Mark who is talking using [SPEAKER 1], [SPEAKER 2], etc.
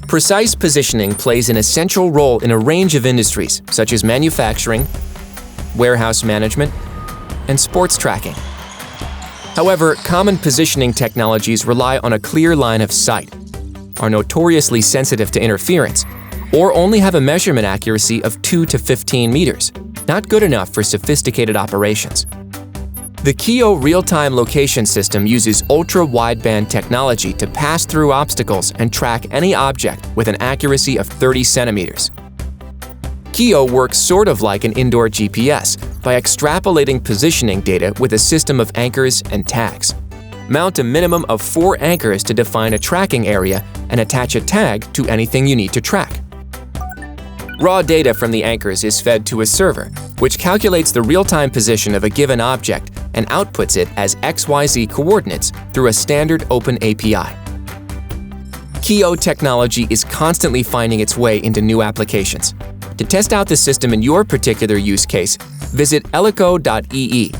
[SPEAKER 1] Precise positioning plays an essential role in a range of industries, such as manufacturing, warehouse management, and sports tracking. However, common positioning technologies rely on a clear line of sight, are notoriously sensitive to interference, or only have a measurement accuracy of 2 to 15 meters, not good enough for sophisticated operations. The Kio real-time location system uses ultra-wideband technology to pass through obstacles and track any object with an accuracy of 30 centimeters. Kio works sort of like an indoor GPS by extrapolating positioning data with a system of anchors and tags. Mount a minimum of 4 anchors to define a tracking area and attach a tag to anything you need to track. Raw data from the anchors is fed to a server, which calculates the real-time position of a given object and outputs it as XYZ coordinates through a standard open API. Kio technology is constantly finding its way into new applications. To test out the system in your particular use case, visit eliko.ee